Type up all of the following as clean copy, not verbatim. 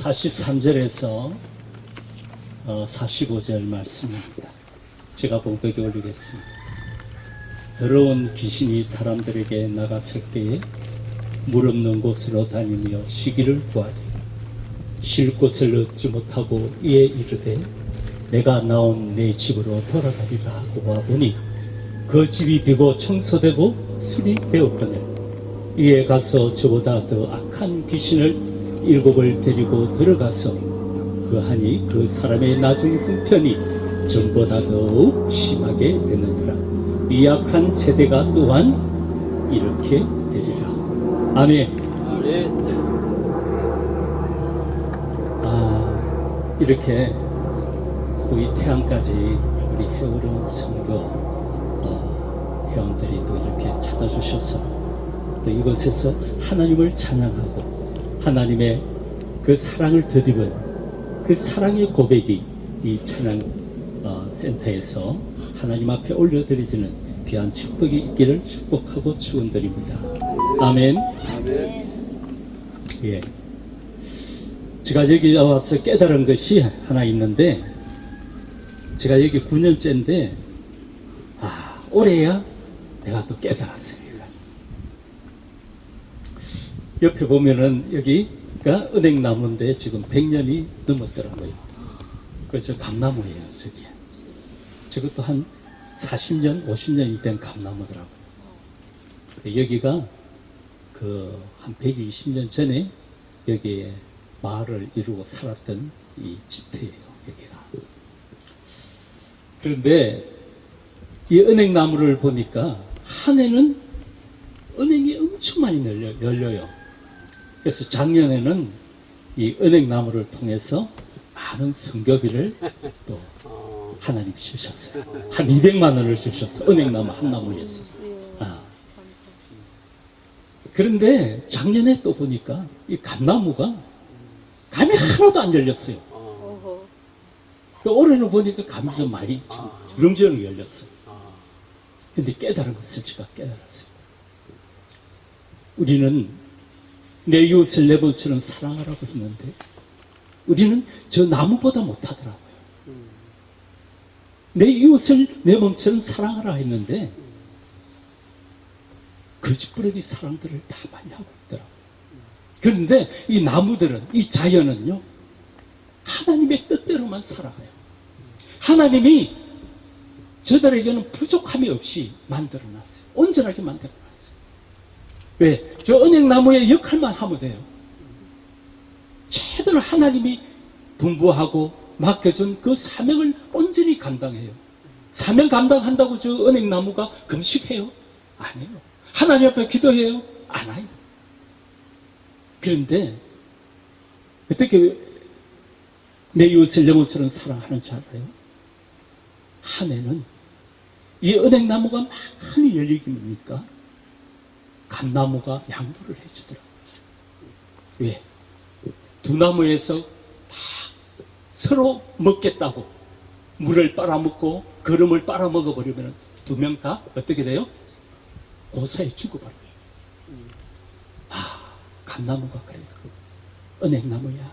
43절에서 45절 말씀입니다. 제가 봉독에 올리겠습니다. 더러운 귀신이 사람들에게 나갔을 때에 물 없는 곳으로 다니며 쉬기를 구하되 쉴 곳을 얻지 못하고 이에 이르되 내가 나온 내 집으로 돌아가리라 하고 와보니 그 집이 비고 청소되고 술이 되었거늘 이에 가서 저보다 더 악한 귀신을 7을 데리고 들어가서 그하니 그 사람의 나중 형편이 전보다 더욱 심하게 되느니라. 이 악한 세대가 또한 이렇게 되리라. 아멘. 이렇게 우리 태안까지 우리 해오른 선교 회원들이 또 이렇게 찾아주셔서 또 이곳에서 하나님을 찬양하고 하나님의 그 사랑을 덧입은 그 사랑의 고백이 이 찬양 센터에서 하나님 앞에 올려드리지는 귀한 축복이 있기를 축복하고 축원드립니다. 아멘. 예. 제가 여기 와서 깨달은 것이 하나 있는데, 제가 여기 9년째인데, 올해야 내가 또 깨달았어요. 옆에 보면은 여기가 은행나무인데 지금 100년이 넘었더라고요. 그저 감나무예요, 저기. 저것도 한 40년, 50년이 된 감나무더라고요. 여기가 한 120년 전에 여기에 마을을 이루고 살았던 이 집터예요, 여기가. 그런데 이 은행나무를 보니까 한 해는 은행이 엄청 많이 열려요. 그래서 작년에는 이 은행나무를 통해서 많은 성교비를 또 하나님 주셨어요. 한 200만 원을 주셨어요. 은행나무 한 나무에서. 그런데 작년에 또 보니까 이 감나무가 감이 하나도 안 열렸어요. 올해는 보니까 감이 좀 많이 주렁주렁 열렸어요. 근데 깨달은 것을 제가 깨달았어요. 우리는 내 이웃을 내 몸처럼 사랑하라고 했는데 우리는 저 나무보다 못하더라고요. 내 이웃을 내 몸처럼 사랑하라 했는데 거짓부르기 사랑들을 다 많이 하고 있더라고요. 그런데 이 나무들은, 이 자연은요, 하나님의 뜻대로만 살아가요. 하나님이 저들에게는 부족함이 없이 만들어놨어요. 온전하게 만들어놨어요. 왜? 저 은행나무의 역할만 하면 돼요. 제대로 하나님이 분부하고 맡겨준 그 사명을 온전히 감당해요. 사명 감당한다고 저 은행나무가 금식해요? 아니에요. 하나님 앞에 기도해요? 안 해요. 그런데 어떻게 내 이웃을 내 몸처럼 사랑하는 줄 알아요? 한 해는 이 은행나무가 많이 열리기니까 감나무가 양보를 해주더라고요. 왜? 두 나무에서 다 서로 먹겠다고 물을 빨아먹고 거름을 빨아먹어버리면 두 명 다 어떻게 돼요? 고사에 죽어버려요. 감나무가 그래요. 은행나무야,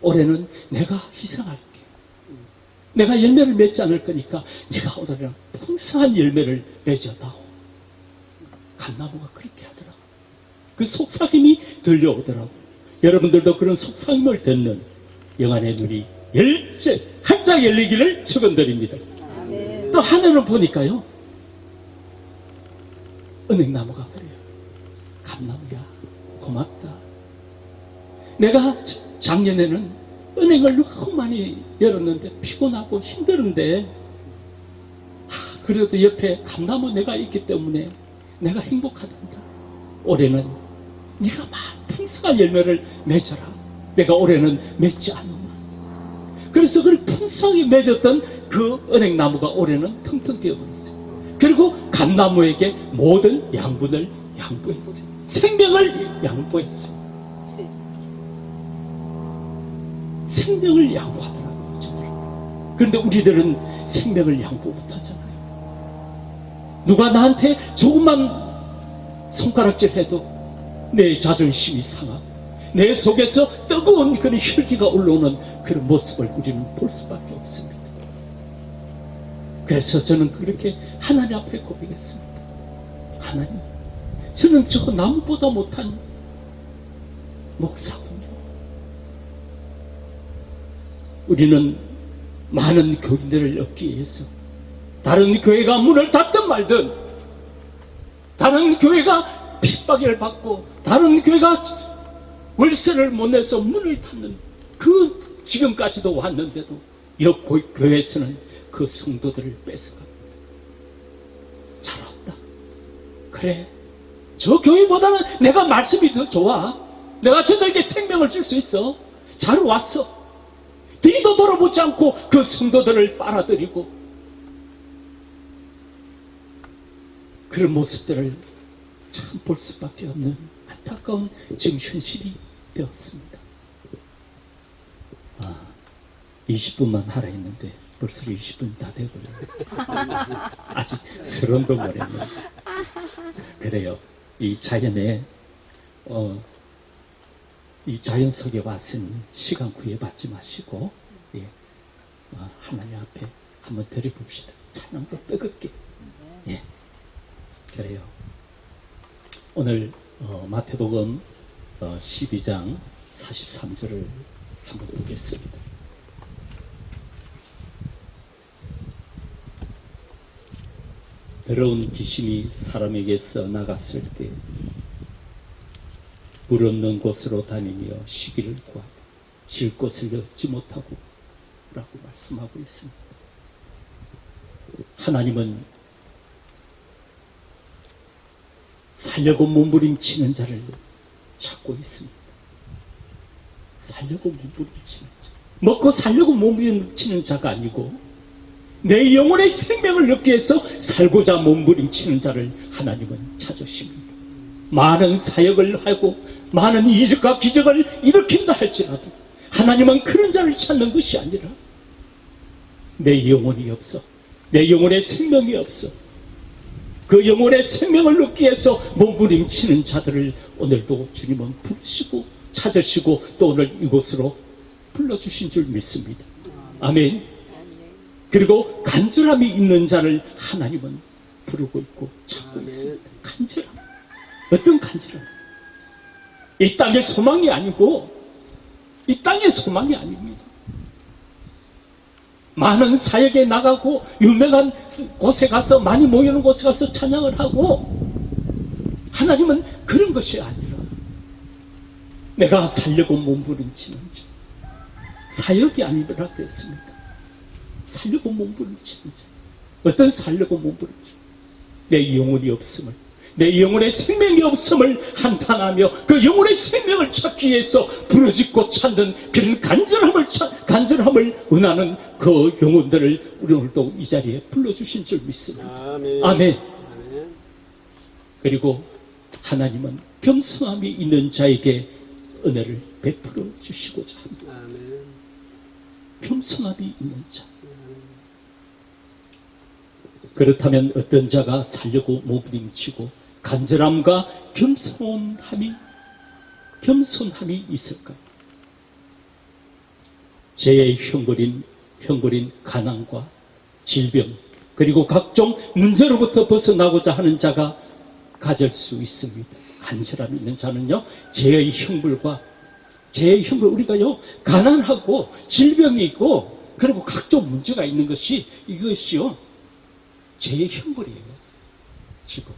올해는 내가 희생할게. 내가 열매를 맺지 않을 거니까 내가 올해는 풍성한 열매를 맺어다오. 감나무가 그렇게 하더라고. 그 속삭임이 들려오더라고. 여러분들도 그런 속삭임을 듣는 영안의 눈이 활짝 열리기를 축원드립니다. 또 하늘을 보니까요, 은행나무가 그래요. 감나무야, 고맙다. 내가 작년에는 은행을 너무 많이 열었는데 피곤하고 힘들은데 그래도 옆에 감나무 내가 있기 때문에 내가 행복하단다. 올해는 네가 풍성한 열매를 맺어라. 내가 올해는 맺지 않는다. 그래서 그 풍성하게 맺었던 그 은행나무가 올해는 텅텅 뛰어버렸어요. 그리고 감나무에게 모든 양분을 양보했어요. 생명을 양보했어요. 생명을 양보하더라고요, 저들은. 그런데 우리들은 생명을 양보 못하잖아요. 누가 나한테 조금만 손가락질 해도 내 자존심이 상하고 내 속에서 뜨거운 그런 혈기가 올라오는 그런 모습을 우리는 볼 수밖에 없습니다. 그래서 저는 그렇게 하나님 앞에 고백했습니다. 하나님, 저는 저 남보다 못한 목사군요. 우리는 많은 교인들을 얻기 위해서 다른 교회가 문을 닫든 말든, 다른 교회가 핍박을 받고 다른 교회가 월세를 못 내서 문을 닫는 그 지금까지도 왔는데도 옆 교회에서는 그 성도들을 뺏어갑니다. 잘 왔다. 그래, 저 교회보다는 내가 말씀이 더 좋아. 내가 저들에게 생명을 줄 수 있어. 잘 왔어. 뒤도 돌아보지 않고 그 성도들을 빨아들이고, 그런 모습들을 참 볼 수밖에 없는 안타까운 지금 현실이 되었습니다. 20분만 하라 했는데 벌써 20분이 다 되어버렸네요. 아직 서른도 못했네요. 그래요. 이 자연에 이 자연 속에 와서는 시간 구애받지 마시고, 예, 하나님 앞에 한번 드려봅시다. 찬양도 뜨겁게. 예, 그래요. 오늘 마태복음 12장 43절을 한번 보겠습니다. 더러운 귀신이 사람에게서 나갔을 때 물 없는 곳으로 다니며 쉬기를 구하고 쉴 곳을 얻지 못하고 라고 말씀하고 있습니다. 하나님은 살려고 몸부림치는 자를 찾고 있습니다. 살려고 몸부림치는 자, 먹고 살려고 몸부림치는 자가 아니고 내 영혼의 생명을 얻기 위해서 살고자 몸부림치는 자를 하나님은 찾으십니다. 많은 사역을 하고 많은 이적과 기적을 일으킨다 할지라도 하나님은 그런 자를 찾는 것이 아니라 내 영혼이 없어, 내 영혼의 생명이 없어, 그 영혼의 생명을 얻기 위해서 몸부림치는 자들을 오늘도 주님은 부르시고 찾으시고 또 오늘 이곳으로 불러주신 줄 믿습니다. 아멘. 그리고 간절함이 있는 자를 하나님은 부르고 있고 찾고 있습니다. 간절함. 어떤 간절함? 이 땅의 소망이 아니고, 이 땅의 소망이 아닙니다. 많은 사역에 나가고 유명한 곳에 가서, 많이 모이는 곳에 가서 찬양을 하고, 하나님은 그런 것이 아니라 내가 살려고 몸부림치는 자, 사역이 아니라 그랬습니다. 살려고 몸부림치는 자. 어떤 살려고 몸부림치는 자? 내 영혼이 없음을, 내 영혼의 생명이 없음을 한탄하며 그 영혼의 생명을 찾기 위해서 부르짖고 찾는 그런 간절함을 은하는 그 영혼들을 우리 오늘도 이 자리에 불러주신 줄 믿습니다. 아멘. 아멘. 그리고 하나님은 겸손함이 있는 자에게 은혜를 베풀어 주시고자 합니다. 아멘. 겸손함이 있는 자. 그렇다면 어떤 자가 살려고 몸부림치고 간절함과 겸손함이 있을까요? 죄의 형벌인 가난과 질병 그리고 각종 문제로부터 벗어나고자 하는 자가 가질 수 있습니다. 간절함이 있는 자는요, 죄의 형벌 우리가요 가난하고 질병이 있고 그리고 각종 문제가 있는 것이 이것이요 죄의 형벌이에요. 지금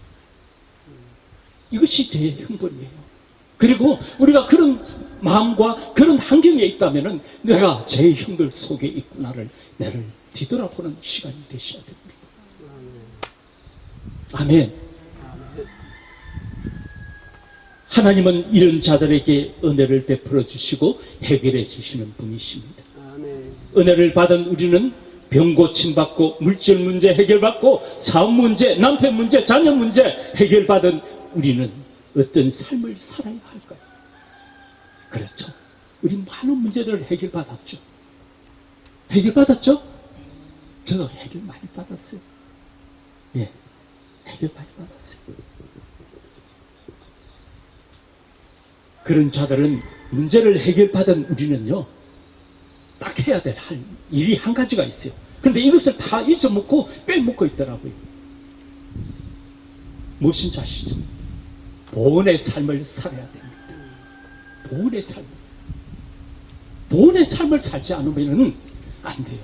이것이 죄의 형벌이에요. 그리고 우리가 그런 마음과 그런 환경에 있다면은 내가 죄의 형벌 속에 있구나를 나를 뒤돌아보는 시간이 되셔야 됩니다. 아멘. 하나님은 이런 자들에게 은혜를 베풀어 주시고 해결해 주시는 분이십니다. 아멘. 은혜를 받은 우리는 병 고침받고 물질 문제 해결받고 사업 문제, 남편 문제, 자녀 문제 해결받은 우리는 어떤 삶을 살아야 할까요? 그렇죠. 우리 많은 문제들을 해결받았죠. 해결받았죠? 저도 해결 많이 받았어요. 예, 해결 많이 받았어요. 그런 자들은 문제를 해결받은 우리는요, 딱 해야 될 일이 한 가지가 있어요. 그런데 이것을 다 잊어먹고 빼먹고 있더라고요. 무엇인지 아시죠? 보은의 삶을 살아야 됩니다. 보은의 삶. 보은의 삶을 살지 않으면 안 돼요.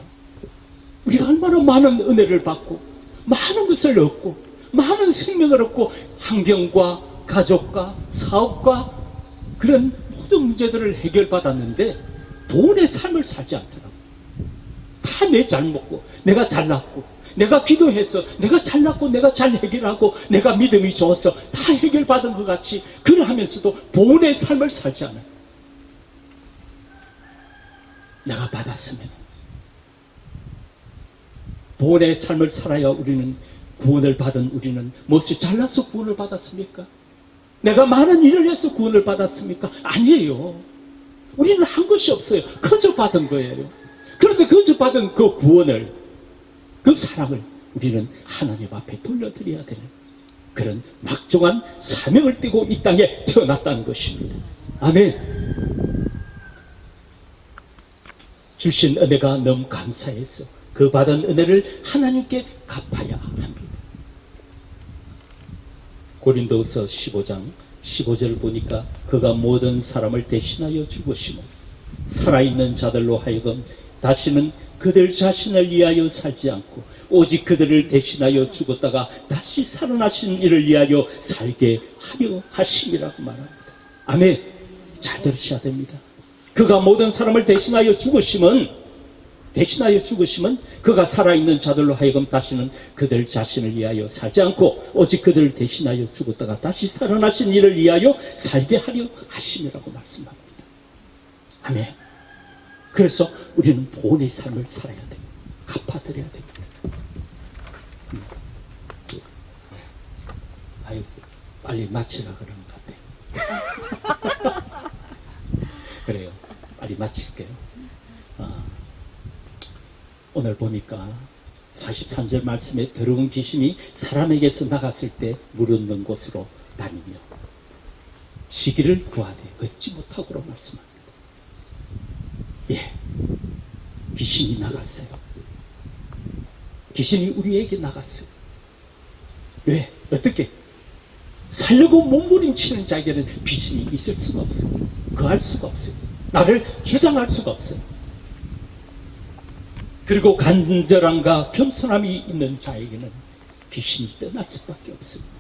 우리가 얼마나 많은 은혜를 받고 많은 것을 얻고 많은 생명을 얻고 환경과 가족과 사업과 그런 모든 문제들을 해결받았는데 보은의 삶을 살지 않더라고요. 다 내 잘 먹고 내가 잘났고 내가 기도해서 내가 잘났고 내가 잘 해결하고 내가 믿음이 좋아서 다 해결받은 것 같이 그러하면서도 보은의 삶을 살지 않아요. 내가 받았으면 보은의 삶을 살아야 우리는 구원을 받은 우리는 무엇이 잘나서 구원을 받았습니까? 내가 많은 일을 해서 구원을 받았습니까? 아니에요. 우리는 한 것이 없어요. 그저 받은 거예요. 그런데 그저 받은 그 구원을, 그 사랑을 우리는 하나님 앞에 돌려드려야 되는 그런 막중한 사명을 띠고 이 땅에 태어났다는 것입니다. 아멘. 주신 은혜가 너무 감사해서 그 받은 은혜를 하나님께 갚아야 합니다. 고린도후서 15장 15절을 보니까 그가 모든 사람을 대신하여 죽으시고 살아있는 자들로 하여금 다시는 그들 자신을 위하여 살지 않고 오직 그들을 대신하여 죽었다가 다시 살아나신 이를 위하여 살게 하려 하심이라고 말합니다. 아멘. 잘 들으셔야 됩니다. 그가 모든 사람을 대신하여 죽으시면 그가 살아있는 자들로 하여금 다시는 그들 자신을 위하여 살지 않고 오직 그들을 대신하여 죽었다가 다시 살아나신 이를 위하여 살게 하려 하심이라고 말씀합니다. 아멘. 그래서 우리는 보은의 삶을 살아야 됩니다. 갚아드려야 됩니다. 아유, 빨리 마치라 그러는 것 같아요. 그래요. 빨리 마칠게요. 오늘 보니까 43절 말씀에 더러운 귀신이 사람에게서 나갔을 때 물없는 곳으로 다니며 시기를 구하되 얻지 못하고로 말씀합니다. 예, 귀신이 나갔어요. 귀신이 우리에게 나갔어요. 왜? 어떻게? 살려고 몸부림치는 자에게는 귀신이 있을 수가 없어요. 거할 수가 없어요. 나를 주장할 수가 없어요. 그리고 간절함과 겸손함이 있는 자에게는 귀신이 떠날 수밖에 없습니다.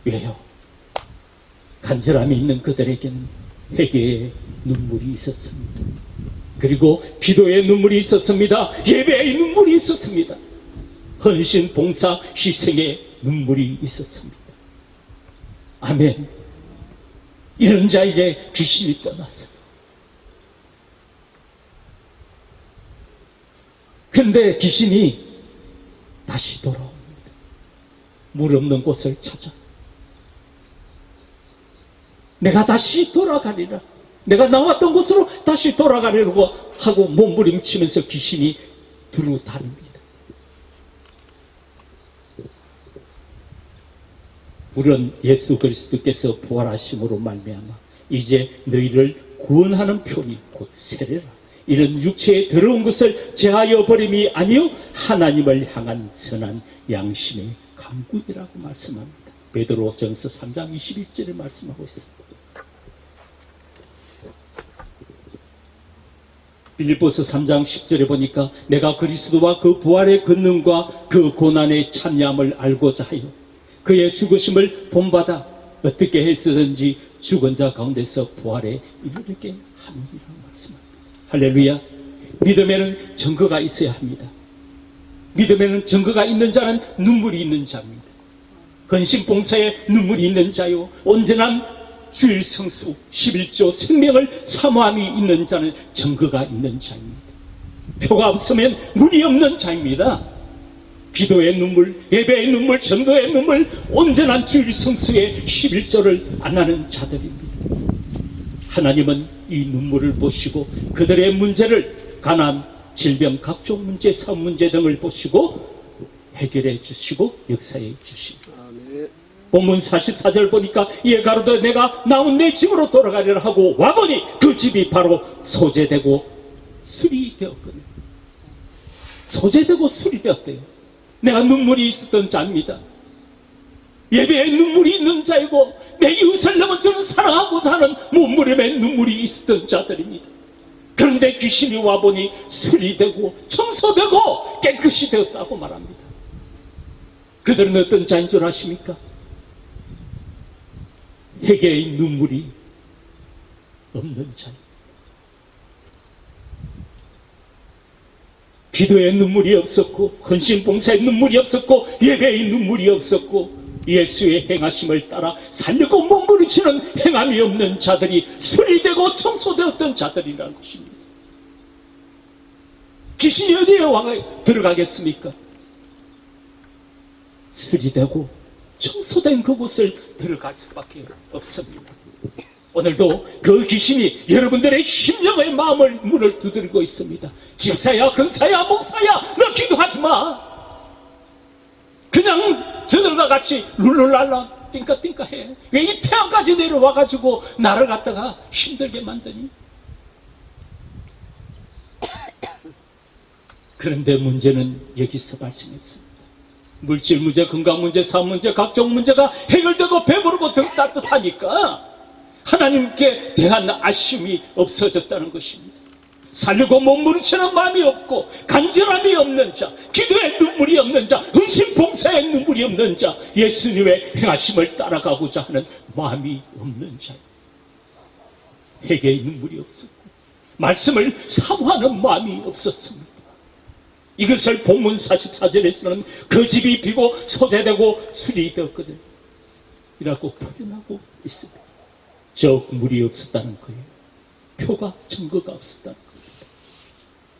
왜요? 간절함이 있는 그들에게는 회개의 눈물이 있었습니다. 그리고 기도의 눈물이 있었습니다. 예배의 눈물이 있었습니다. 헌신, 봉사, 희생의 눈물이 있었습니다. 아멘. 이런 자에게 귀신이 떠났어요. 그런데 귀신이 다시 돌아옵니다. 물 없는 곳을 찾아. 내가 다시 돌아가리라. 내가 나왔던 곳으로 다시 돌아가려고 하고 몸부림치면서 귀신이 두루 다닙니다. 물은 예수 그리스도께서 부활하심으로 말미암아 이제 너희를 구원하는 표니 곧 세례라. 이런 육체의 더러운 것을 제하여 버림이 아니요 하나님을 향한 선한 양심의 강구이라고 말씀합니다. 베드로전서 3장 21절에 말씀하고 있습니다. 빌립보서 3장 10절에 보니까 내가 그리스도와 그 부활의 권능과 그 고난의 참여함을 알고자 하여 그의 죽으심을 본받아 어떻게 해서든지 죽은 자 가운데서 부활에 이르게 함이라고 말씀합니다. 할렐루야. 믿음에는 증거가 있어야 합니다. 믿음에는 증거가 있는 자는 눈물이 있는 자입니다. 헌신 봉사에 눈물이 있는 자요 온전한 주일 성수 11조 생명을 사모함이 있는 자는 증거가 있는 자입니다. 표가 없으면 물이 없는 자입니다. 기도의 눈물, 예배의 눈물, 전도의 눈물, 온전한 주일 성수의 11조를 안 하는 자들입니다. 하나님은 이 눈물을 보시고 그들의 문제를 가난, 질병, 각종 문제, 사업 문제 등을 보시고 해결해 주시고 역사해 주십니다. 본문 44절 보니까 이에 가로되 내가 나온 내 집으로 돌아가리라 하고 와보니 그 집이 바로 소재되고 술이 되었거든요. 소재되고 술이 되었대요. 내가 눈물이 있었던 자입니다. 예배에 눈물이 있는 자이고 내 이웃을 넘어주는 사랑하고자 하는 몸부림에 눈물이 있었던 자들입니다. 그런데 귀신이 와보니 술이 되고 청소되고 깨끗이 되었다고 말합니다. 그들은 어떤 자인 줄 아십니까? 회개의 눈물이 없는 자입니다. 기도의 눈물이 없었고 헌신 봉사의 눈물이 없었고 예배의 눈물이 없었고 예수의 행하심을 따라 살려고 몸부림치는 행함이 없는 자들이 술이 되고 청소되었던 자들이라는 것입니다. 귀신이 어디에 들어가겠습니까? 술이 되고 청소된 그곳을 들어갈 수밖에 없습니다. 오늘도 그 귀신이 여러분들의 심령의 마음을 문을 두드리고 있습니다. 집사야, 근사야, 목사야, 너 기도하지 마. 그냥 저들과 같이 룰루랄라 띵까띵까 해. 왜 이 태양까지 내려와가지고 나를 갖다가 힘들게 만드니? 그런데 문제는 여기서 발생했습니다. 물질 문제, 건강 문제, 사업 문제, 각종 문제가 해결되고 배부르고 더 따뜻하니까 하나님께 대한 아쉬움이 없어졌다는 것입니다. 살려고 몸부림치는 마음이 없고 간절함이 없는 자, 기도의 눈물이 없는 자, 헌신 봉사의 눈물이 없는 자, 예수님의 행하심을 따라가고자 하는 마음이 없는 자, 회개의 눈물이 없었고 말씀을 사모하는 마음이 없었습니다. 이것을 본문 44절에서는 그 집이 비고 소재되고 술이 되었거든 이라고 표현하고 있습니다. 즉 물이 없었다는 거예요. 표가 증거가 없었다는 거예요.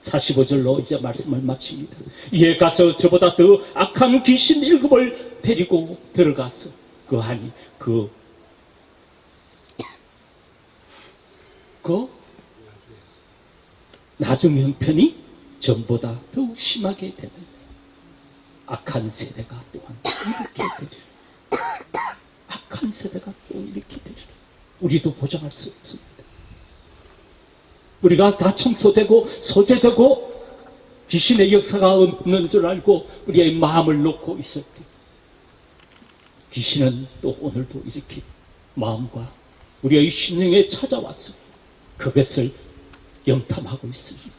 45절로 이제 말씀을 마칩니다. 이에 가서 저보다 더 악한 귀신 7을 데리고 들어가서 그 안이 그 나중 형편이 전보다 더욱 심하게 되는데 악한 세대가 또한 이렇게 되리라. 악한 세대가 또 이렇게 되리라. 우리도 보장할 수 없습니다. 우리가 다 청소되고 소재되고 귀신의 역사가 없는 줄 알고 우리의 마음을 놓고 있을 때 귀신은 또 오늘도 이렇게 마음과 우리의 심령에 찾아와서 그것을 염탐하고 있습니다.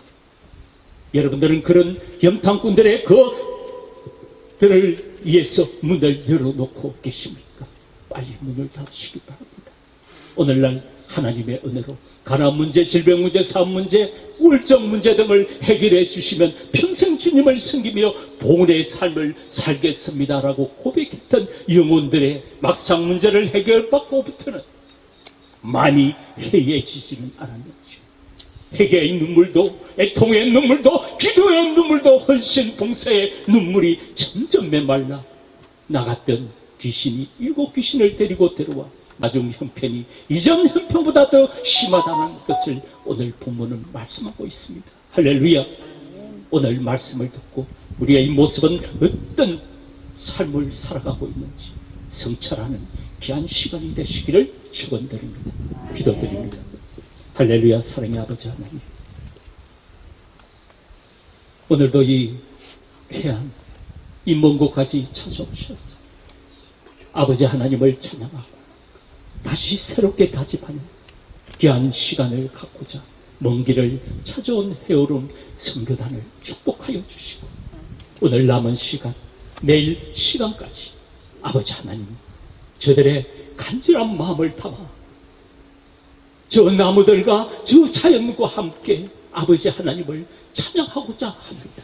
여러분들은 그런 염탐꾼들의 그들을 위해서 문을 열어놓고 계십니까? 빨리 문을 닫으시기 바랍니다. 오늘날 하나님의 은혜로 가난 문제, 질병 문제, 사업 문제, 우울증 문제 등을 해결해 주시면 평생 주님을 섬기며 봉헌의 삶을 살겠습니다라고 고백했던 영혼들의 막상 문제를 해결받고부터는 많이 해이해지지는 않았는지 회개의 눈물도, 애통의 눈물도, 기도의 눈물도, 헌신 봉사의 눈물이 점점 메말라 나갔던 귀신이 7 귀신을 데리고 들어와 나중 형편이 이전 형편보다 더 심하다는 것을 오늘 본문은 말씀하고 있습니다. 할렐루야. 오늘 말씀을 듣고 우리의 모습은 어떤 삶을 살아가고 있는지 성찰하는 귀한 시간이 되시기를 축원드립니다. 기도드립니다. 할렐루야. 사랑의 아버지 하나님, 오늘도 이 귀한 이 먼 곳까지 찾아오셔서 아버지 하나님을 찬양하고 다시 새롭게 다짐하는 귀한 시간을 갖고자 먼 길을 찾아온 헤어로운 선교단을 축복하여 주시고 오늘 남은 시간, 내일 시간까지 아버지 하나님 저들의 간절한 마음을 담아 저 나무들과 저 자연과 함께 아버지 하나님을 찬양하고자 합니다.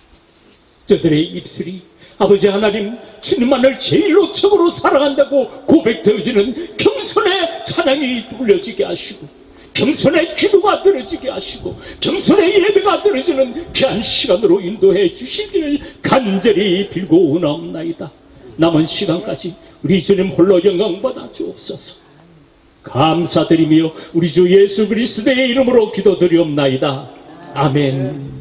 저들의 입술이 아버지 하나님 주님만을 제일로 최고로 사랑한다고 고백되어지는 겸손의 찬양이 들려지게 하시고 겸손의 기도가 들어지게 하시고 겸손의 예배가 들어지는 귀한 시간으로 인도해 주시기를 간절히 빌고 원하옵나이다. 남은 시간까지 우리 주님 홀로 영광받아 주옵소서. 감사드리며 우리 주 예수 그리스도의 이름으로 기도드리옵나이다. 아멘.